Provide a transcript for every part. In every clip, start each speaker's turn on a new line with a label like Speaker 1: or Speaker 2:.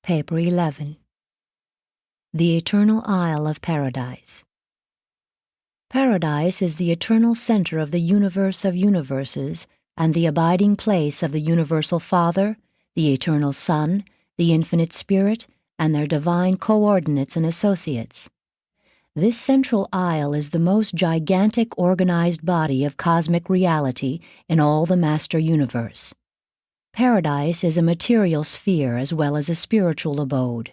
Speaker 1: Paper 11. The Eternal Isle of Paradise. Paradise is the eternal center of the universe of universes and the abiding place of the Universal Father, the Eternal Son, the Infinite Spirit, and their divine coordinates and associates. This central isle is the most gigantic organized body of cosmic reality in all the master universe. Paradise is a material sphere as well as a spiritual abode.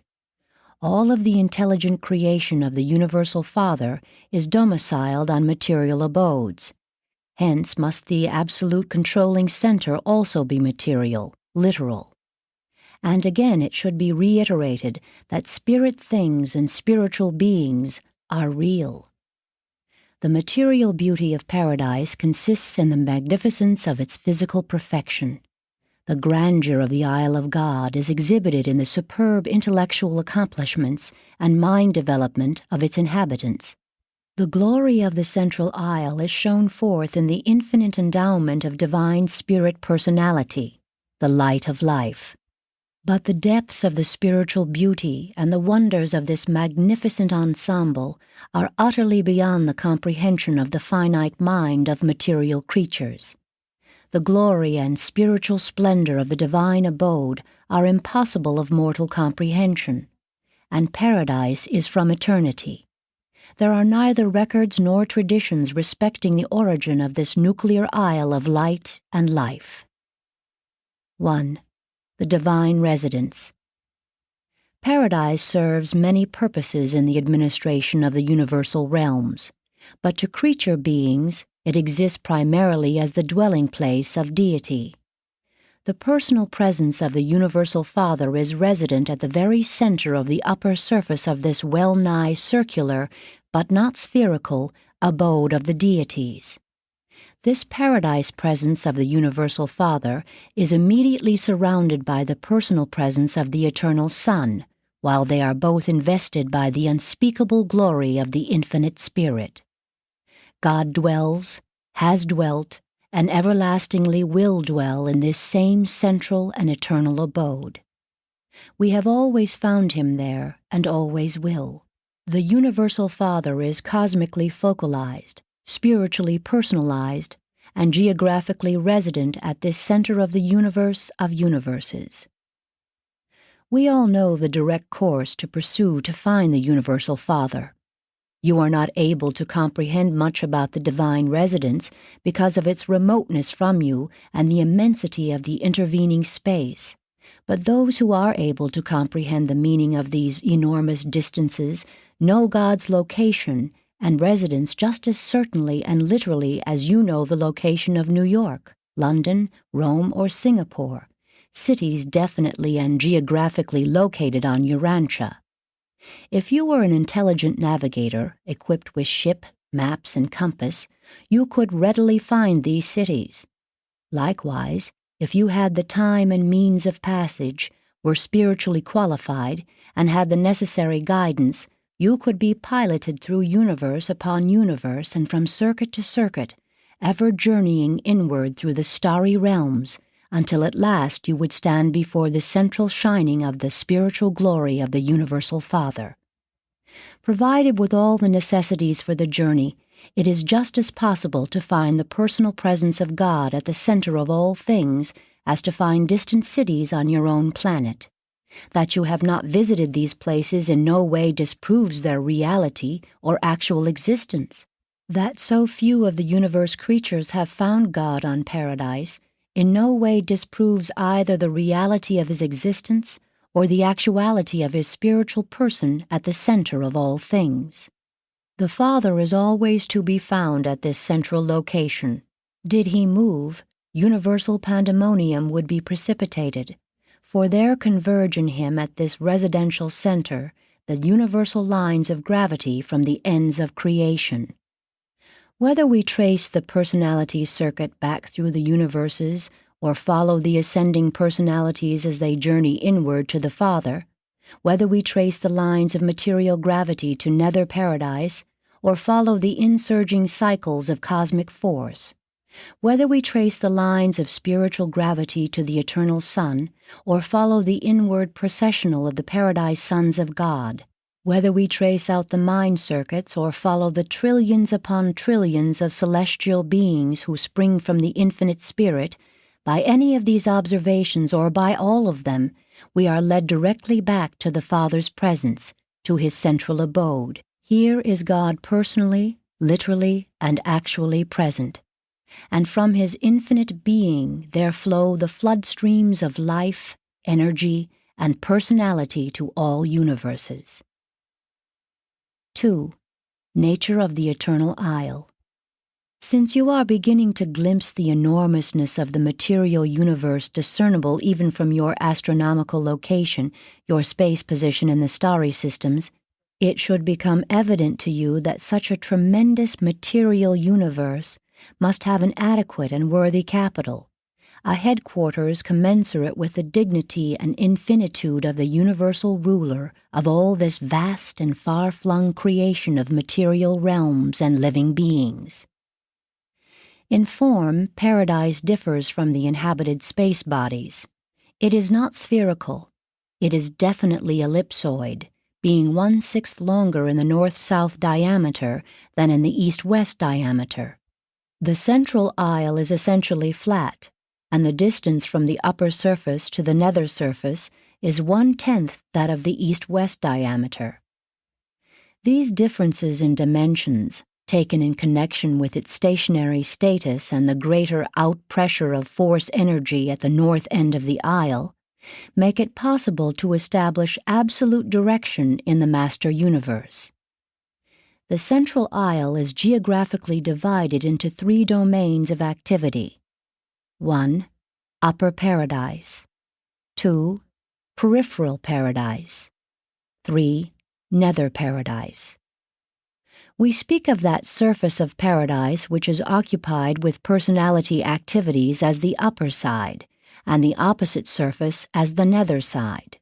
Speaker 1: All of the intelligent creation of the Universal Father is domiciled on material abodes. Hence must the absolute controlling center also be material, literal. And again it should be reiterated that spirit things and spiritual beings are real. The material beauty of paradise consists in the magnificence of its physical perfection. The grandeur of the Isle of God is exhibited in the superb intellectual accomplishments and mind development of its inhabitants. The glory of the central isle is shown forth in the infinite endowment of divine spirit personality, the light of life. But the depths of the spiritual beauty and the wonders of this magnificent ensemble are utterly beyond the comprehension of the finite mind of material creatures. The glory and spiritual splendor of the divine abode are impossible of mortal comprehension, and paradise is from eternity. There are neither records nor traditions respecting the origin of this nuclear isle of light and life. 1. The Divine Residence. Paradise serves many purposes in the administration of the universal realms, but to creature beings it exists primarily as the dwelling place of deity. The personal presence of the Universal Father is resident at the very center of the upper surface of this well-nigh circular, but not spherical, abode of the deities. This paradise presence of the Universal Father is immediately surrounded by the personal presence of the Eternal Son, while they are both invested by the unspeakable glory of the Infinite Spirit. God dwells, has dwelt, and everlastingly will dwell in this same central and eternal abode. We have always found him there, and always will. The Universal Father is cosmically focalized, spiritually personalized, and geographically resident at this center of the universe of universes. We all know the direct course to pursue to find the Universal Father. You are not able to comprehend much about the divine residence because of its remoteness from you and the immensity of the intervening space. But those who are able to comprehend the meaning of these enormous distances know God's location and residence just as certainly and literally as you know the location of New York, London, Rome, or Singapore, cities definitely and geographically located on Urantia. If you were an intelligent navigator, equipped with ship, maps, and compass, you could readily find these cities. Likewise, if you had the time and means of passage, were spiritually qualified, and had the necessary guidance, you could be piloted through universe upon universe and from circuit to circuit, ever journeying inward through the starry realms, until at last you would stand before the central shining of the spiritual glory of the Universal Father. Provided with all the necessities for the journey, it is just as possible to find the personal presence of God at the center of all things as to find distant cities on your own planet. That you have not visited these places in no way disproves their reality or actual existence. That so few of the universe creatures have found God on Paradise in no way disproves either the reality of his existence or the actuality of his spiritual person at the center of all things. The Father is always to be found at this central location. Did he move, universal pandemonium would be precipitated, for there converge in him at this residential center the universal lines of gravity from the ends of creation. Whether we trace the personality circuit back through the universes or follow the ascending personalities as they journey inward to the Father, whether we trace the lines of material gravity to nether paradise or follow the insurging cycles of cosmic force, Whether we trace the lines of spiritual gravity to the eternal Sun, or follow the inward processional of the Paradise Sons of God, whether we trace out the mind circuits or follow the trillions upon trillions of celestial beings who spring from the infinite Spirit, by any of these observations or by all of them, we are led directly back to the Father's presence, to his central abode. Here is God personally, literally, and actually present. And from his infinite being there flow the flood streams of life, energy, and personality to all universes. 2. Nature of the Eternal Isle. Since you are beginning to glimpse the enormousness of the material universe discernible even from your astronomical location, your space position in the starry systems, it should become evident to you that such a tremendous material universe must have an adequate and worthy capital, a headquarters commensurate with the dignity and infinitude of the universal ruler of all this vast and far-flung creation of material realms and living beings. In form, Paradise differs from the inhabited space bodies. It is not spherical. It is definitely ellipsoid, being 1/6 longer in the north-south diameter than in the east-west diameter. The central isle is essentially flat, and the distance from the upper surface to the nether surface is 1/10 that of the east-west diameter. These differences in dimensions, taken in connection with its stationary status and the greater out-pressure of force energy at the north end of the isle, make it possible to establish absolute direction in the master universe. The central isle is geographically divided into 3 domains of activity. 1. Upper Paradise. 2. Peripheral Paradise. 3. Nether Paradise. We speak of that surface of Paradise which is occupied with personality activities as the upper side, and the opposite surface as the nether side.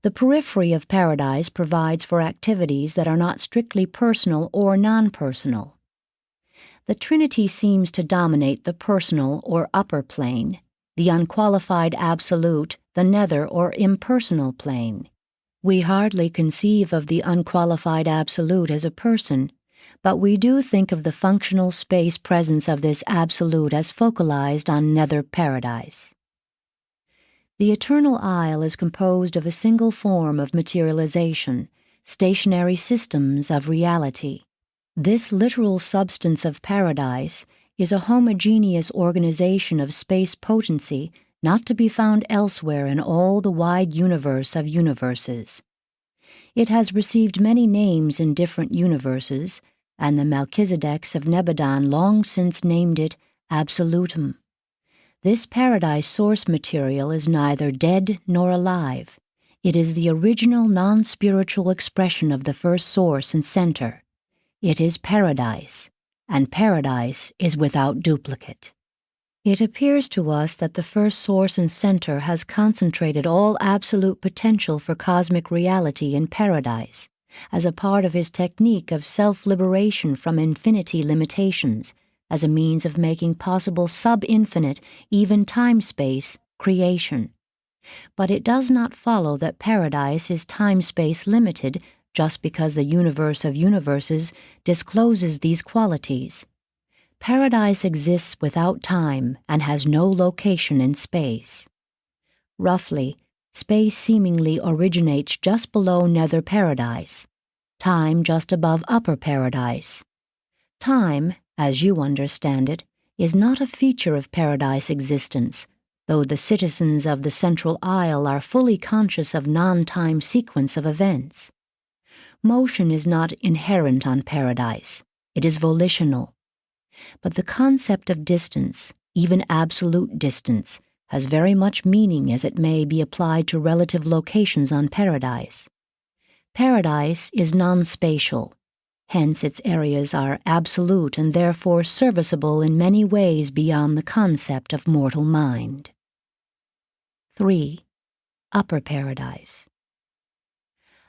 Speaker 1: The periphery of Paradise provides for activities that are not strictly personal or non-personal. The Trinity seems to dominate the personal or upper plane, the unqualified absolute, the nether or impersonal plane. We hardly conceive of the unqualified absolute as a person, but we do think of the functional space presence of this absolute as focalized on nether Paradise. The Eternal Isle is composed of a single form of materialization, stationary systems of reality. This literal substance of Paradise is a homogeneous organization of space potency not to be found elsewhere in all the wide universe of universes. It has received many names in different universes, and the Melchizedeks of Nebadon long since named it Absolutum. This Paradise source material is neither dead nor alive. It is the original non-spiritual expression of the first source and center. It is Paradise, and Paradise is without duplicate. It appears to us that the first source and center has concentrated all absolute potential for cosmic reality in Paradise, as a part of his technique of self-liberation from infinity limitations, as a means of making possible sub-infinite, even time-space, creation. But it does not follow that Paradise is time-space limited just because the universe of universes discloses these qualities. Paradise exists without time and has no location in space. Roughly, space seemingly originates just below nether Paradise, time just above upper Paradise. Time, as you understand it, is not a feature of Paradise existence, though the citizens of the Central Isle are fully conscious of non-time sequence of events. Motion is not inherent on Paradise, it is volitional. But the concept of distance, even absolute distance, has very much meaning as it may be applied to relative locations on Paradise. Paradise is non-spatial. Hence its areas are absolute and therefore serviceable in many ways beyond the concept of mortal mind. 3. Upper Paradise.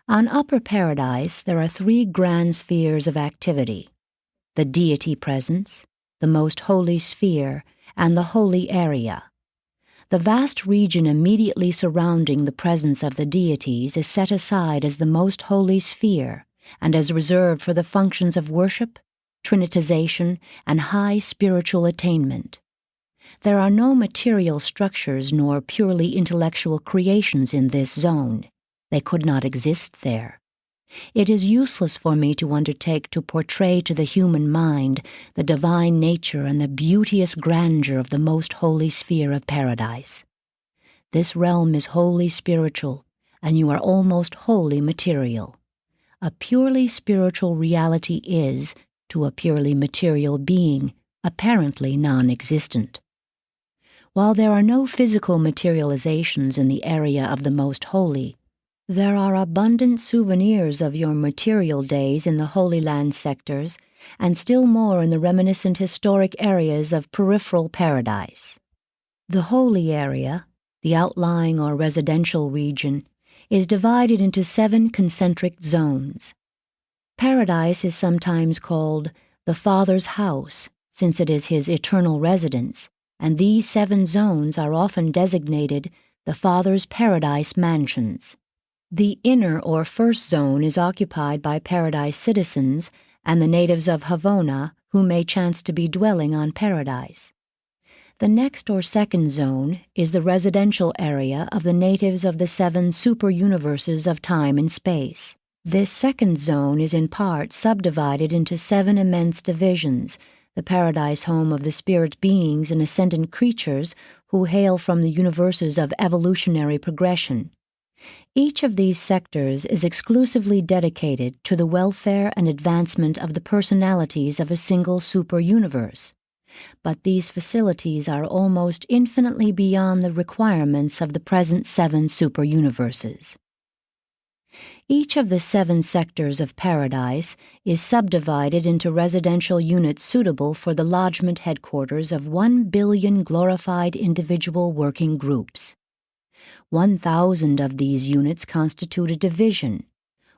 Speaker 1: On Upper Paradise there are 3 grand spheres of activity: the deity presence, the most holy sphere, and the holy area. The vast region immediately surrounding the presence of the deities is set aside as the most holy sphere and as reserved for the functions of worship, trinitization, and high spiritual attainment. There are no material structures nor purely intellectual creations in this zone. They could not exist there. It is useless for me to undertake to portray to the human mind the divine nature and the beauteous grandeur of the most holy sphere of paradise. This realm is wholly spiritual, and you are almost wholly material. A purely spiritual reality is, to a purely material being, apparently non-existent. While there are no physical materializations in the area of the most holy, there are abundant souvenirs of your material days in the Holy Land sectors, and still more in the reminiscent historic areas of peripheral paradise. The holy area, the outlying or residential region, is divided into 7 concentric zones. Paradise is sometimes called the Father's house, since it is his eternal residence, and these 7 zones are often designated the Father's paradise mansions. The inner or first zone is occupied by paradise citizens and the natives of Havona who may chance to be dwelling on paradise. The next or second zone is the residential area of the natives of the 7 superuniverses of time and space. This second zone is in part subdivided into 7 immense divisions, the paradise home of the spirit beings and ascendant creatures who hail from the universes of evolutionary progression. Each of these sectors is exclusively dedicated to the welfare and advancement of the personalities of a single superuniverse, but these facilities are almost infinitely beyond the requirements of the present 7 superuniverses. Each of the 7 sectors of paradise is subdivided into residential units suitable for the lodgment headquarters of 1 billion glorified individual working groups. 1,000 of these units constitute a division.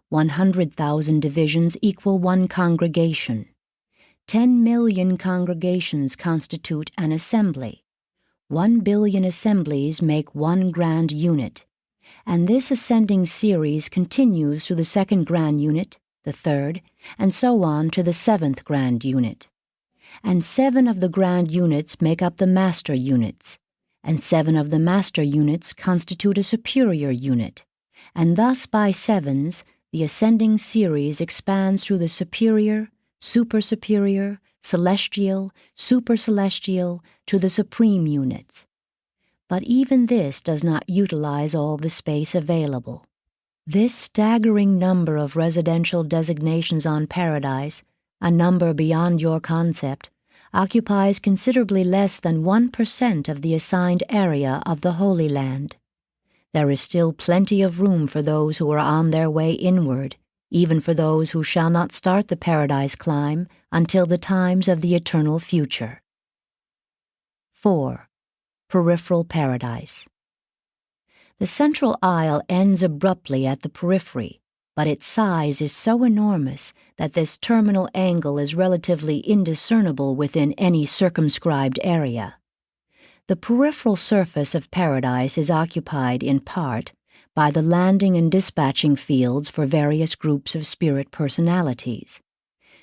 Speaker 1: 100,000 divisions equal 1 congregation. 10 million congregations constitute an assembly. 1 billion assemblies make 1 grand unit. And this ascending series continues to the 2nd grand unit, the 3rd, and so on to the 7th grand unit. And 7 of the grand units make up the master units, and 7 of the master units constitute a superior unit, and thus by 7s the ascending series expands through the superior, super-superior, celestial, super-celestial to the supreme units. But even this does not utilize all the space available. This staggering number of residential designations on paradise, a number beyond your concept, occupies considerably less than 1% of the assigned area of the Holy Land. There is still plenty of room for those who are on their way inward, even for those who shall not start the paradise climb until the times of the eternal future. 4. Peripheral paradise. The central aisle ends abruptly at the periphery, but its size is so enormous that this terminal angle is relatively indiscernible within any circumscribed area. The peripheral surface of paradise is occupied, in part, by the landing and dispatching fields for various groups of spirit personalities.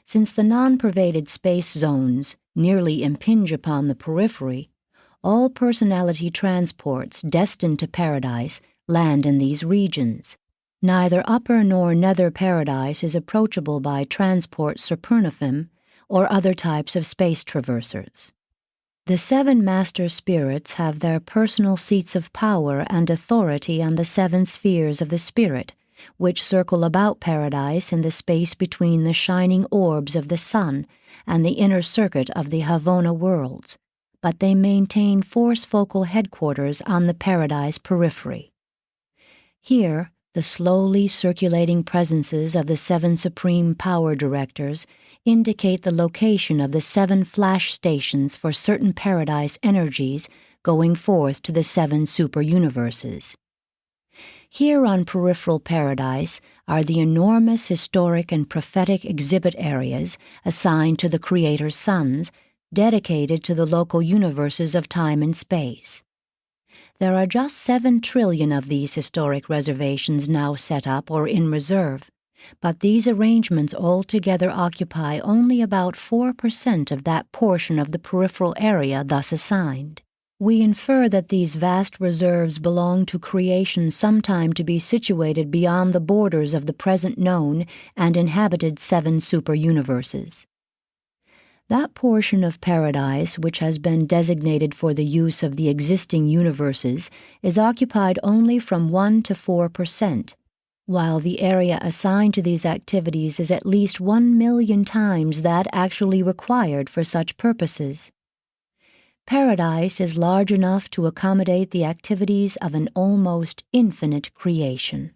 Speaker 1: Since the non-pervaded space zones nearly impinge upon the periphery, all personality transports destined to paradise land in these regions. Neither upper nor nether paradise is approachable by transport supernifim or other types of space traversers. The 7 master spirits have their personal seats of power and authority on the 7 spheres of the spirit, which circle about paradise in the space between the shining orbs of the sun and the inner circuit of the Havona worlds, but they maintain force focal headquarters on the paradise periphery. Here, the slowly circulating presences of the 7 supreme power directors indicate the location of the 7 flash stations for certain paradise energies going forth to the 7 superuniverses. Here on peripheral paradise are the enormous historic and prophetic exhibit areas assigned to the Creator's sons, dedicated to the local universes of time and space. There are just 7 trillion of these historic reservations now set up or in reserve, but these arrangements altogether occupy only about 4% of that portion of the peripheral area thus assigned. We infer that these vast reserves belong to creation sometime to be situated beyond the borders of the present known and inhabited 7 superuniverses. That portion of paradise which has been designated for the use of the existing universes is occupied only from 1 to 4%, while the area assigned to these activities is at least 1 million times that actually required for such purposes. Paradise is large enough to accommodate the activities of an almost infinite creation.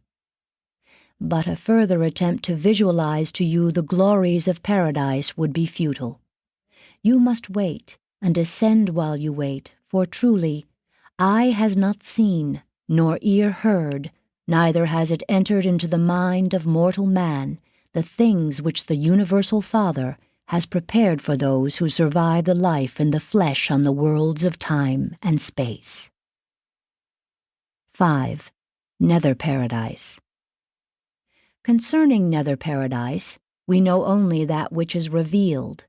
Speaker 1: But a further attempt to visualize to you the glories of paradise would be futile. You must wait, and ascend while you wait, for truly, eye has not seen, nor ear heard, neither has it entered into the mind of mortal man, the things which the Universal Father has prepared for those who survive the life in the flesh on the worlds of time and space. 5. Nether Paradise. Concerning Nether Paradise, we know only that which is revealed.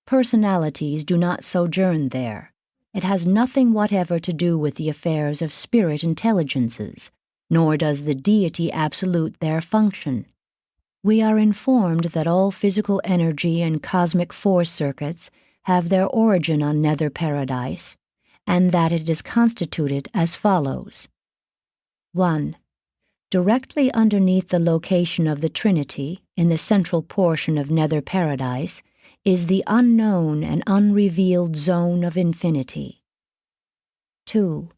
Speaker 1: Personalities do not sojourn there. It has nothing whatever to do with the affairs of spirit intelligences, nor does the deity absolute there function. We are informed that all physical energy and cosmic force circuits have their origin on Nether Paradise, and that it is constituted as follows. 1. Directly underneath the location of the Trinity, in the central portion of Nether Paradise, is the unknown and unrevealed zone of infinity. 2.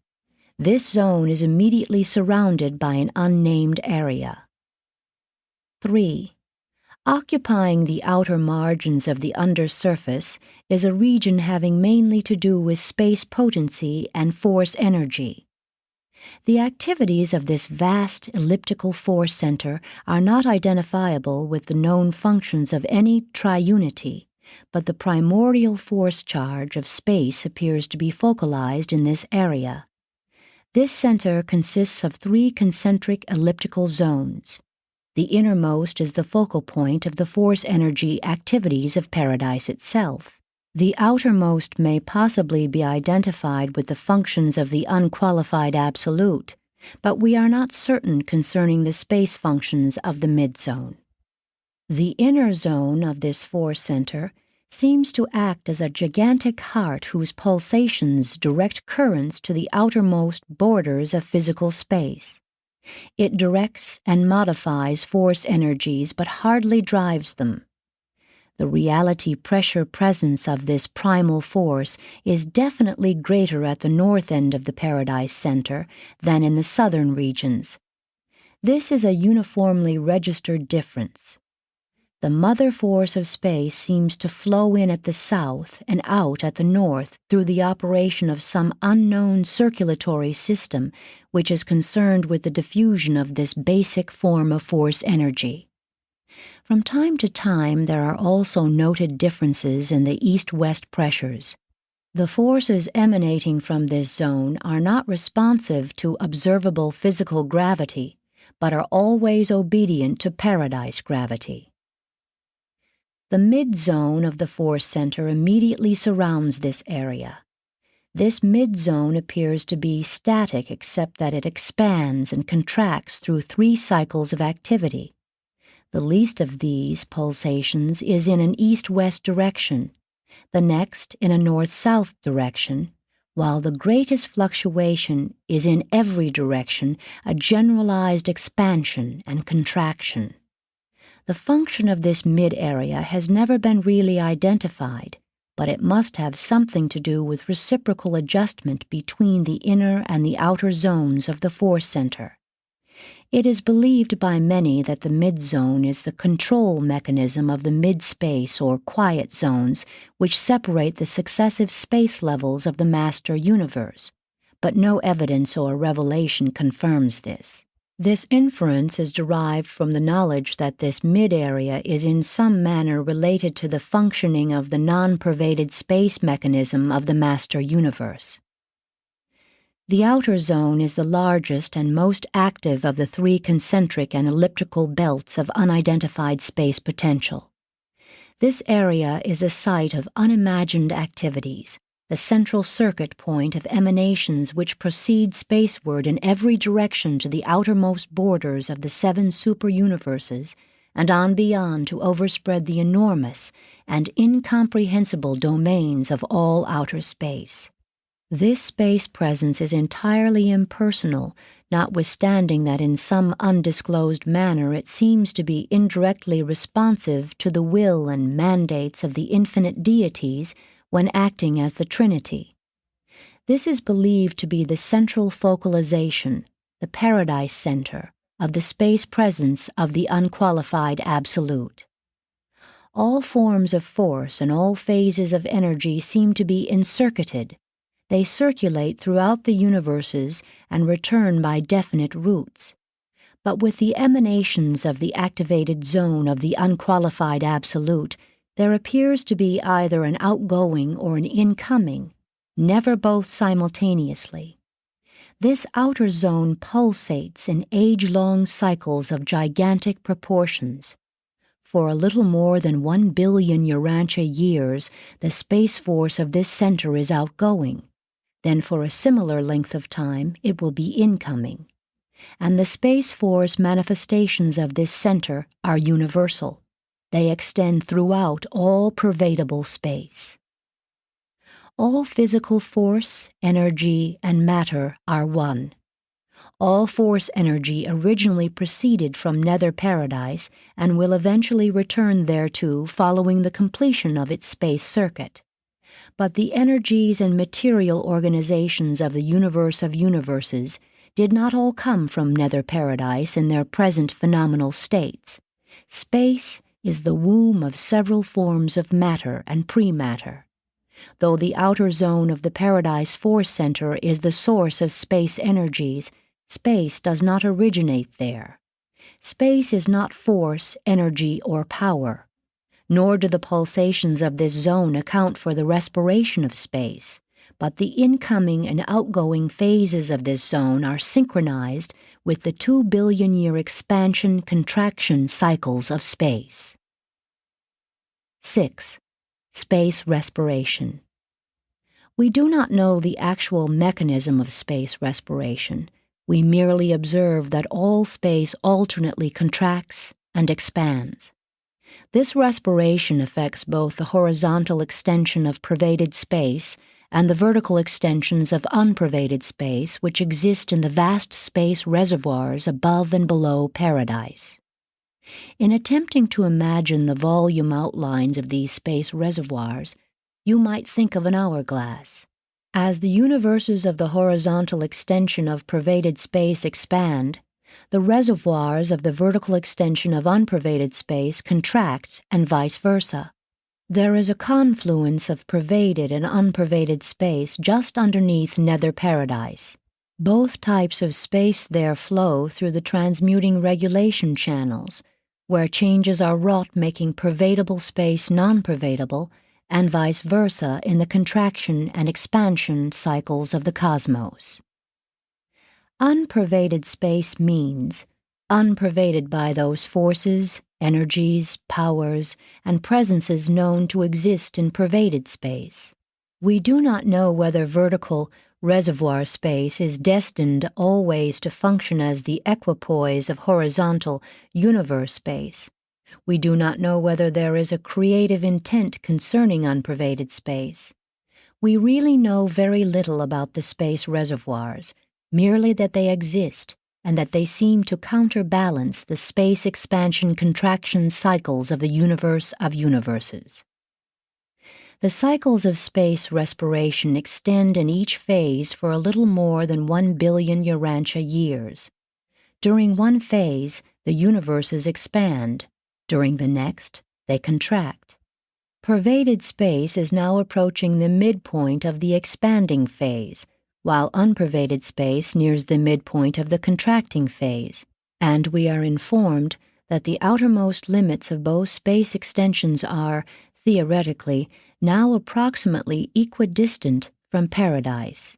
Speaker 1: This zone is immediately surrounded by an unnamed area. 3. Occupying the outer margins of the undersurface is a region having mainly to do with space potency and force energy. The activities of this vast elliptical force center are not identifiable with the known functions of any triunity, but the primordial force charge of space appears to be focalized in this area. This center consists of 3 concentric elliptical zones. The innermost is the focal point of the force energy activities of paradise itself. The outermost may possibly be identified with the functions of the unqualified absolute, but we are not certain concerning the space functions of the midzone. The inner zone of this force center seems to act as a gigantic heart whose pulsations direct currents to the outermost borders of physical space. It directs and modifies force energies but hardly drives them. The reality pressure presence of this primal force is definitely greater at the north end of the Paradise Center than in the southern regions. This is a uniformly registered difference. The mother force of space seems to flow in at the south and out at the north through the operation of some unknown circulatory system which is concerned with the diffusion of this basic form of force energy. From time to time there are also noted differences in the east-west pressures. The forces emanating from this zone are not responsive to observable physical gravity, but are always obedient to paradise gravity. The mid-zone of the force center immediately surrounds this area. This mid-zone appears to be static except that it expands and contracts through 3 cycles of activity. The least of these pulsations is in an east-west direction, the next in a north-south direction, while the greatest fluctuation is in every direction, a generalized expansion and contraction. The function of this mid-area has never been really identified, but it must have something to do with reciprocal adjustment between the inner and the outer zones of the force center. It is believed by many that the mid-zone is the control mechanism of the mid-space or quiet zones which separate the successive space levels of the master universe, but no evidence or revelation confirms this. This inference is derived from the knowledge that this mid-area is in some manner related to the functioning of the non-pervaded space mechanism of the master universe. The outer zone is the largest and most active of the three concentric and elliptical belts of unidentified space potential. This area is the site of unimagined activities, the central circuit point of emanations which proceed spaceward in every direction to the outermost borders of the 7 superuniverses and on beyond to overspread the enormous and incomprehensible domains of all outer space. This space presence is entirely impersonal, notwithstanding that in some undisclosed manner it seems to be indirectly responsive to the will and mandates of the infinite deities when acting as the Trinity. This is believed to be the central focalization, the paradise center, of the space presence of the unqualified Absolute. All forms of force and all phases of energy seem to be encircuited. They circulate throughout the universes and return by definite routes. But with the emanations of the activated zone of the unqualified Absolute, there appears to be either an outgoing or an incoming, never both simultaneously. This outer zone pulsates in age-long cycles of gigantic proportions. For a little more than 1 billion Urantia years, the space force of this center is outgoing. Then for a similar length of time, it will be incoming. And the space force manifestations of this center are universal. They extend throughout all pervadable space. All physical force, energy, and matter are one. All force energy originally proceeded from nether paradise and will eventually return thereto following the completion of its space circuit. But the energies and material organizations of the universe of universes did not all come from nether paradise in their present phenomenal states. Space is the womb of several forms of matter and pre-matter. Though the outer zone of the Paradise Force Center is the source of space energies, space does not originate there. Space is not force, energy, or power. Nor do the pulsations of this zone account for the respiration of space, but the incoming and outgoing phases of this zone are synchronized with the 2 billion-year expansion-contraction cycles of space. 6. Space respiration. We do not know the actual mechanism of space respiration. We merely observe that all space alternately contracts and expands. This respiration affects both the horizontal extension of pervaded space and the vertical extensions of unpervaded space which exist in the vast space reservoirs above and below paradise. In attempting to imagine the volume outlines of these space reservoirs, you might think of an hourglass. As the universes of the horizontal extension of pervaded space expand, the reservoirs of the vertical extension of unpervaded space contract and vice versa. There is a confluence of pervaded and unpervaded space just underneath nether paradise. Both types of space there flow through the transmuting regulation channels, where changes are wrought making pervadable space non-pervadable, and vice versa in the contraction and expansion cycles of the cosmos. Unpervaded space means unpervaded by those forces, energies, powers, and presences known to exist in pervaded space. We do not know whether vertical reservoir space is destined always to function as the equipoise of horizontal universe space. We do not know whether there is a creative intent concerning unpervaded space. We really know very little about the space reservoirs, merely that they exist and that they seem to counterbalance the space expansion-contraction cycles of the universe of universes. The cycles of space respiration extend in each phase for a little more than 1 billion Urantia years. During one phase, the universes expand. During the next, they contract. Pervaded space is now approaching the midpoint of the expanding phase, while unpervaded space nears the midpoint of the contracting phase, and we are informed that the outermost limits of both space extensions are, theoretically, now approximately equidistant from paradise.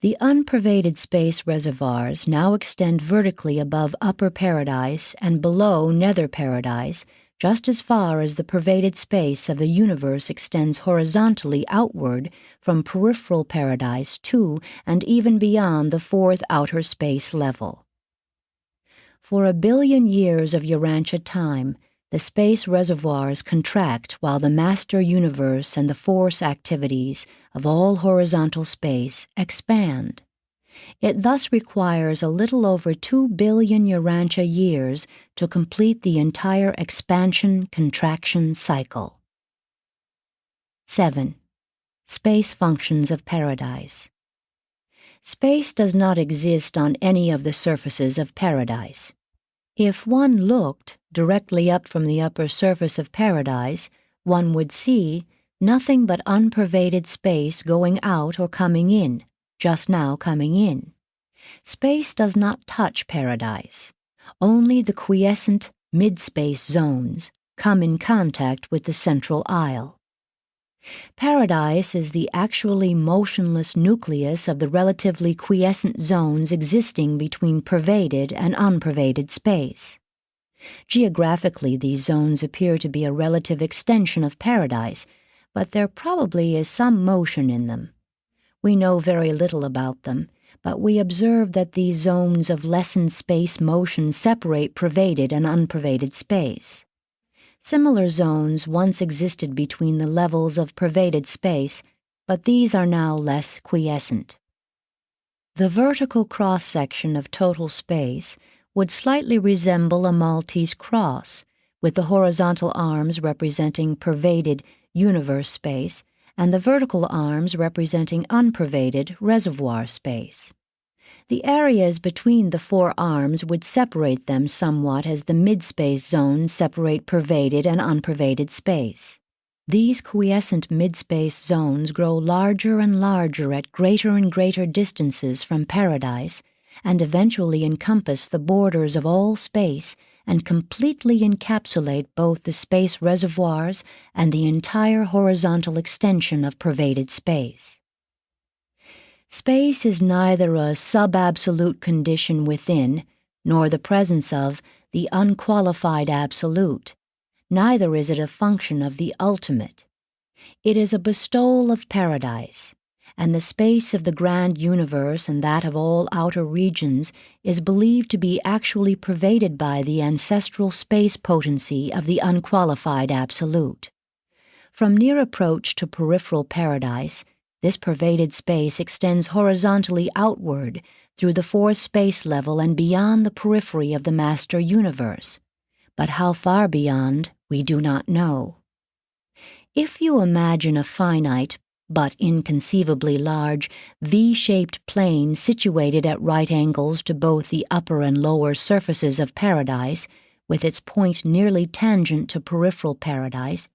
Speaker 1: The unpervaded space reservoirs now extend vertically above upper paradise and below nether paradise, just as far as the pervaded space of the universe extends horizontally outward from peripheral paradise to and even beyond the fourth outer space level. For 1 billion years of Urantia time, the space reservoirs contract while the master universe and the force activities of all horizontal space expand. It thus requires a little over 2 billion Urantia years to complete the entire expansion-contraction cycle. 7. Space functions of paradise. Space does not exist on any of the surfaces of paradise. If one looked directly up from the upper surface of paradise, one would see nothing but unpervaded space going out or coming in, just now coming in. Space does not touch paradise. Only the quiescent mid-space zones come in contact with the central isle. Paradise is the actually motionless nucleus of the relatively quiescent zones existing between pervaded and unpervaded space. Geographically, these zones appear to be a relative extension of paradise, but there probably is some motion in them. We know very little about them, but we observe that these zones of lessened space motion separate pervaded and unpervaded space. Similar zones once existed between the levels of pervaded space, but these are now less quiescent. The vertical cross-section of total space would slightly resemble a Maltese cross, with the horizontal arms representing pervaded universe space and the vertical arms representing unpervaded reservoir space. The areas between the four arms would separate them somewhat as the mid-space zones separate pervaded and unpervaded space. These quiescent mid-space zones grow larger and larger at greater and greater distances from paradise and eventually encompass the borders of all space and completely encapsulate both the space reservoirs and the entire horizontal extension of pervaded space. Space is neither a sub-absolute condition within, nor the presence of, the unqualified absolute. Neither is it a function of the ultimate. It is a bestowal of paradise, and the space of the grand universe and that of all outer regions is believed to be actually pervaded by the ancestral space potency of the unqualified absolute. From near approach to peripheral paradise, this pervaded space extends horizontally outward through the fourth space level and beyond the periphery of the master universe. But how far beyond, we do not know. If you imagine a finite, but inconceivably large, V-shaped plane situated at right angles to both the upper and lower surfaces of paradise, with its point nearly tangent to peripheral paradise,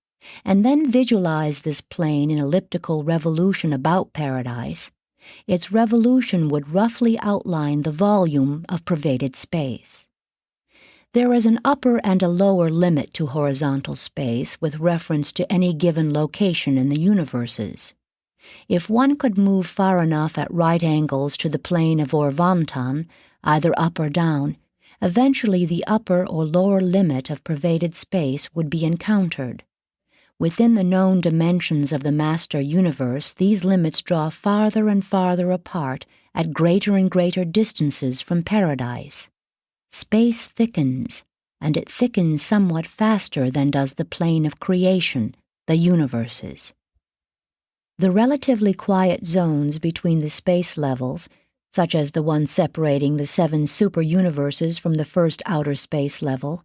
Speaker 1: and then visualize this plane in elliptical revolution about paradise, its revolution would roughly outline the volume of pervaded space. There is an upper and a lower limit to horizontal space with reference to any given location in the universes. If one could move far enough at right angles to the plane of Urantia, either up or down, eventually the upper or lower limit of pervaded space would be encountered. Within the known dimensions of the master universe, these limits draw farther and farther apart at greater and greater distances from paradise. Space thickens, and it thickens somewhat faster than does the plane of creation, the universes. The relatively quiet zones between the space levels, such as the one separating the 7 superuniverses from the first outer space level,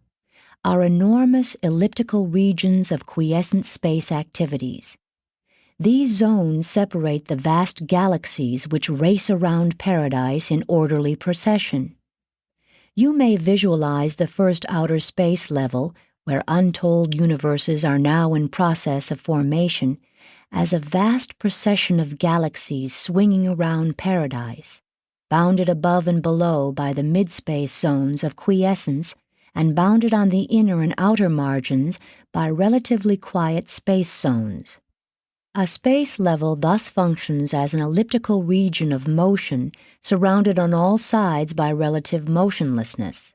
Speaker 1: are enormous elliptical regions of quiescent space activities. These zones separate the vast galaxies which race around paradise in orderly procession. You may visualize the first outer space level, where untold universes are now in process of formation, as a vast procession of galaxies swinging around paradise, bounded above and below by the mid-space zones of quiescence and bounded on the inner and outer margins by relatively quiet space zones. A space level thus functions as an elliptical region of motion surrounded on all sides by relative motionlessness.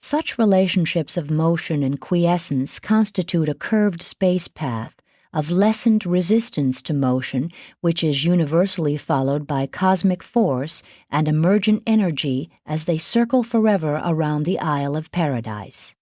Speaker 1: Such relationships of motion and quiescence constitute a curved space path of lessened resistance to motion, which is universally followed by cosmic force and emergent energy as they circle forever around the Isle of Paradise.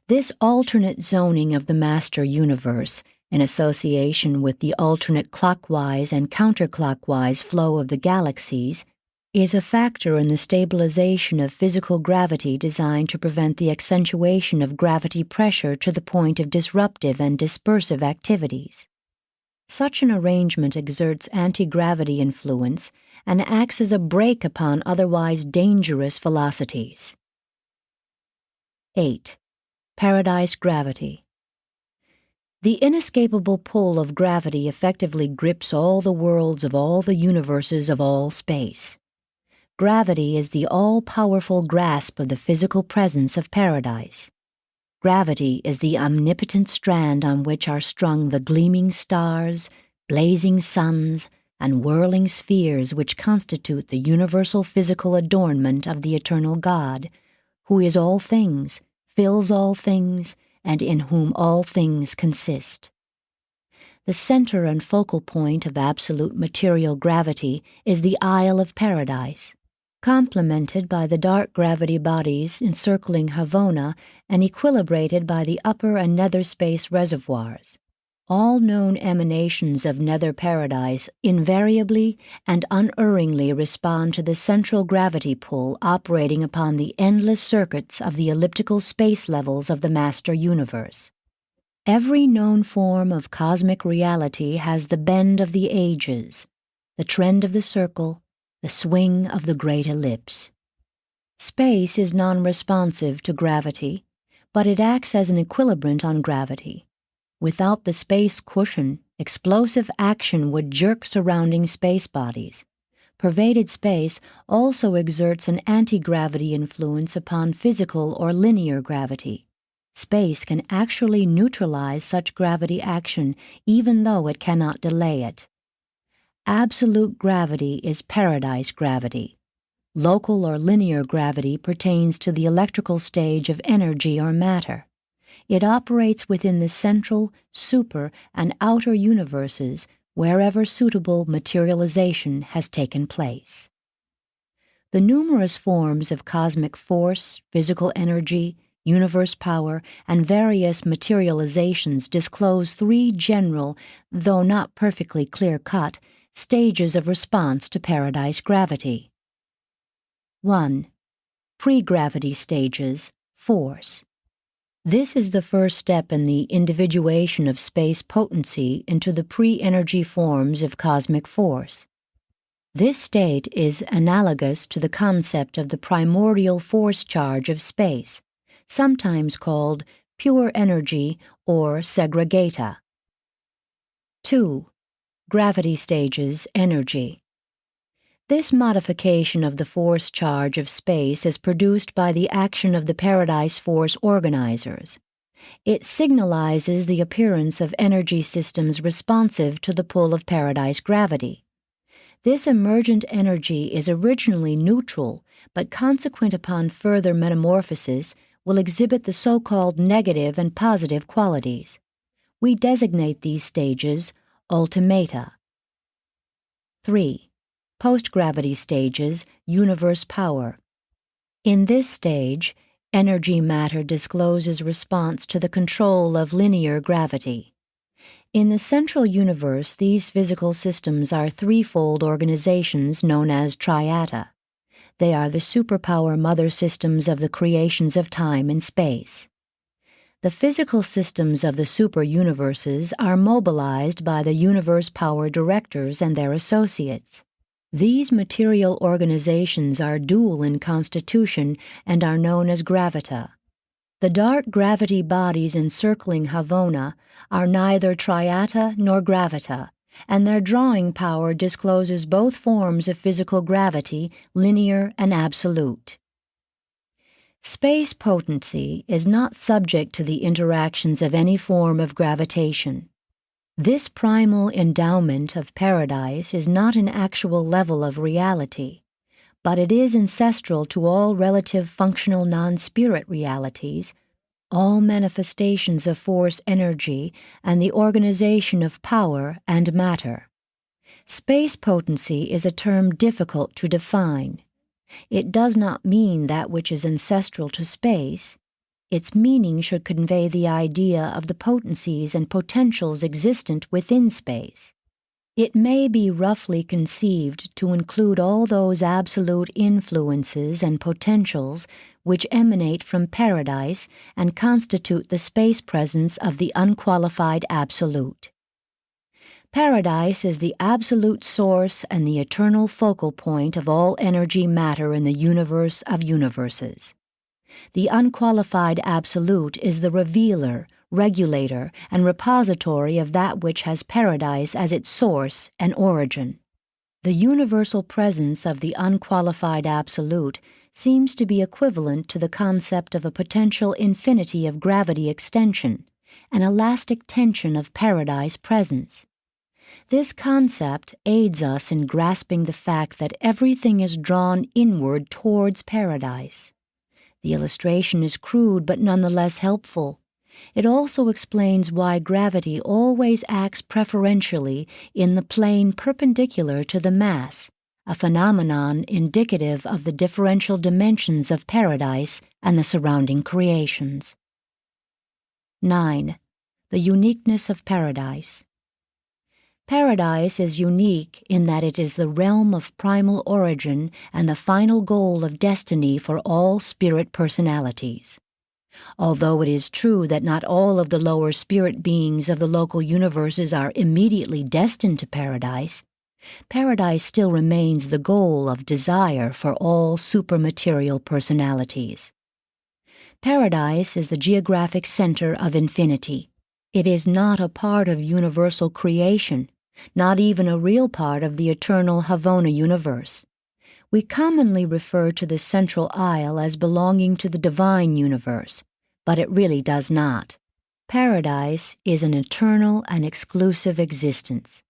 Speaker 1: This alternate zoning of the master universe, in association with the alternate clockwise and counterclockwise flow of the galaxies, is a factor in the stabilization of physical gravity designed to prevent the accentuation of gravity pressure to the point of disruptive and dispersive activities. Such an arrangement exerts anti-gravity influence and acts as a brake upon otherwise dangerous velocities. 8. Paradise gravity. The inescapable pull of gravity effectively grips all the worlds of all the universes of all space. Gravity is the all-powerful grasp of the physical presence of paradise. Gravity is the omnipotent strand on which are strung the gleaming stars, blazing suns, and whirling spheres which constitute the universal physical adornment of the eternal God, who is all things, fills all things, and in whom all things consist. The center and focal point of absolute material gravity is the Isle of Paradise, complemented by the dark gravity bodies encircling Havona and equilibrated by the upper and nether space reservoirs. All known emanations of nether paradise invariably and unerringly respond to the central gravity pull operating upon the endless circuits of the elliptical space levels of the master universe. Every known form of cosmic reality has the bend of the ages, the trend of the circle, the swing of the great ellipse. Space is non-responsive to gravity, but it acts as an equilibrant on gravity. Without the space cushion, explosive action would jerk surrounding space bodies. Pervaded space also exerts an anti-gravity influence upon physical or linear gravity. Space can actually neutralize such gravity action even though it cannot delay it. Absolute gravity is paradise gravity. Local or linear gravity pertains to the electrical stage of energy or matter. It operates within the central, super, and outer universes wherever suitable materialization has taken place. The numerous forms of cosmic force, physical energy, universe power, and various materializations disclose three general, though not perfectly clear-cut, stages of response to paradise gravity. 1. Pre-gravity stages, force. This is the first step in the individuation of space potency into the pre-energy forms of cosmic force. This state is analogous to the concept of the primordial force charge of space, sometimes called pure energy or segregata. 2. Gravity stages, energy. This modification of the force charge of space is produced by the action of the Paradise Force organizers. It signalizes the appearance of energy systems responsive to the pull of paradise gravity. This emergent energy is originally neutral, but consequent upon further metamorphosis will exhibit the so-called negative and positive qualities. We designate these stages ultimata. 3. Post-gravity stages, universe power. In this stage, energy matter discloses response to the control of linear gravity. In the central universe, these physical systems are threefold organizations known as triada. They are the superpower mother systems of the creations of time and space. The physical systems of the superuniverses are mobilized by the universe power directors and their associates. These material organizations are dual in constitution and are known as gravita. The dark gravity bodies encircling Havona are neither triata nor gravita, and their drawing power discloses both forms of physical gravity, linear and absolute. Space potency is not subject to the interactions of any form of gravitation. This primal endowment of paradise is not an actual level of reality, but it is ancestral to all relative functional non-spirit realities, all manifestations of force energy, and the organization of power and matter. Space potency is a term difficult to define. It does not mean that which is ancestral to space. Its meaning should convey the idea of the potencies and potentials existent within space. It may be roughly conceived to include all those absolute influences and potentials which emanate from paradise and constitute the space presence of the unqualified absolute. Paradise is the absolute source and the eternal focal point of all energy matter in the universe of universes. The unqualified absolute is the revealer, regulator, and repository of that which has paradise as its source and origin. The universal presence of the unqualified absolute seems to be equivalent to the concept of a potential infinity of gravity extension, an elastic tension of paradise presence. This concept aids us in grasping the fact that everything is drawn inward towards paradise. The illustration is crude but nonetheless helpful. It also explains why gravity always acts preferentially in the plane perpendicular to the mass, a phenomenon indicative of the differential dimensions of paradise and the surrounding creations. 9. The uniqueness of paradise. Paradise is unique in that it is the realm of primal origin and the final goal of destiny for all spirit personalities. Although it is true that not all of the lower spirit beings of the local universes are immediately destined to paradise, paradise still remains the goal of desire for all supermaterial personalities. Paradise is the geographic center of infinity. It is not a part of universal creation, not even a real part of the eternal Havona universe. We commonly refer to the central isle as belonging to the divine universe, but it really does not. Paradise is an eternal and exclusive existence.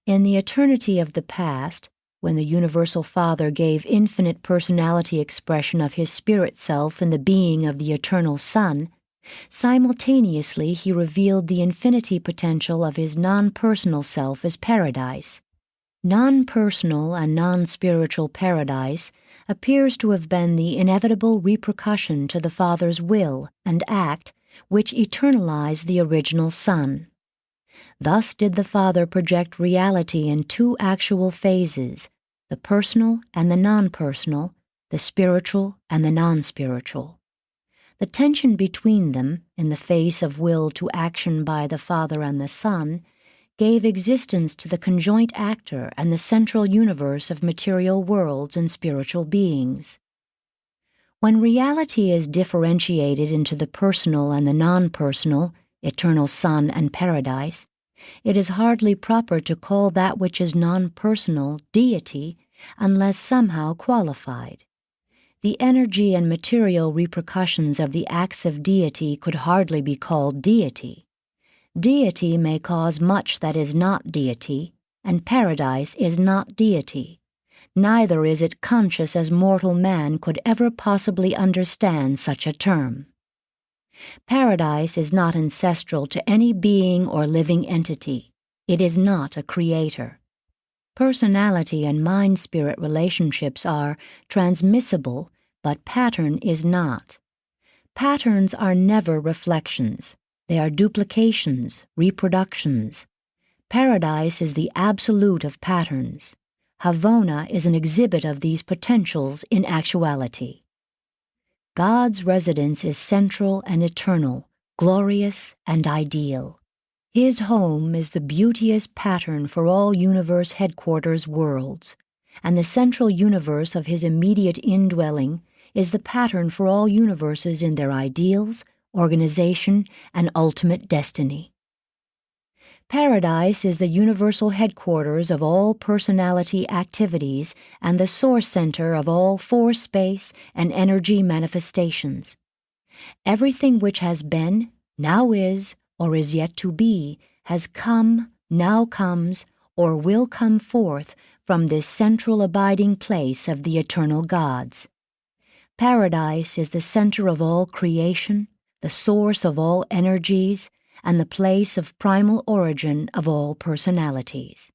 Speaker 1: In the eternity of the past, when the Universal Father gave infinite personality expression of his spirit self in the being of the Eternal Son, simultaneously he revealed the infinity potential of his non-personal self as paradise. Non-personal and non-spiritual paradise appears to have been the inevitable repercussion to the Father's will and act which eternalized the original Son. Thus did the Father project reality in two actual phases, the personal and the non-personal, the spiritual and the non-spiritual. The tension between them, in the face of will to action by the Father and the Son, gave existence to the conjoint actor and the central universe of material worlds and spiritual beings. When reality is differentiated into the personal and the non-personal, eternal Son and paradise, it is hardly proper to call that which is non-personal deity unless somehow qualified. The energy and material repercussions of the acts of deity could hardly be called deity. Deity may cause much that is not deity, and paradise is not deity. Neither is it conscious as mortal man could ever possibly understand such a term. Paradise is not ancestral to any being or living entity. It is not a creator. Personality and mind-spirit relationships are transmissible, but pattern is not. Patterns are never reflections. They are duplications, reproductions. Paradise is the absolute of patterns. Havona is an exhibit of these potentials in actuality. God's residence is central and eternal, glorious and ideal. His home is the beauteous pattern for all universe headquarters worlds, and the central universe of his immediate indwelling is the pattern for all universes in their ideals, organization, and ultimate destiny. Paradise is the universal headquarters of all personality activities and the source center of all force, space, and energy manifestations. Everything which has been, now is, or is yet to be, has come, now comes, or will come forth from this central abiding place of the eternal gods. Paradise is the center of all creation, the source of all energies, and the place of primal origin of all personalities.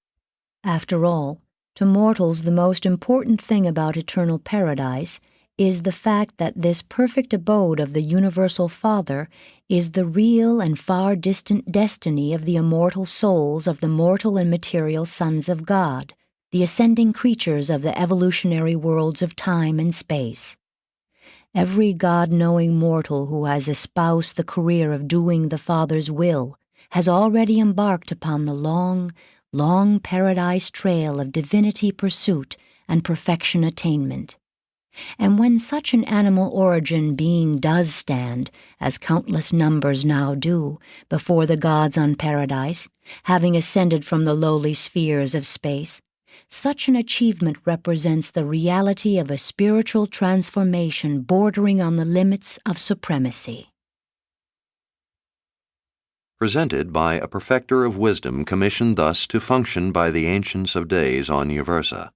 Speaker 1: After all, to mortals the most important thing about eternal paradise is the fact that this perfect abode of the Universal Father is the real and far distant destiny of the immortal souls of the mortal and material sons of God, the ascending creatures of the evolutionary worlds of time and space. Every God-knowing mortal who has espoused the career of doing the Father's will has already embarked upon the long, long paradise trail of divinity pursuit and perfection attainment. And when such an animal origin being does stand, as countless numbers now do, before the gods on paradise, having ascended from the lowly spheres of space, such an achievement represents the reality of a spiritual transformation bordering on the limits of supremacy.
Speaker 2: Presented by a perfecter of wisdom commissioned thus to function by the Ancients of Days on Uversa.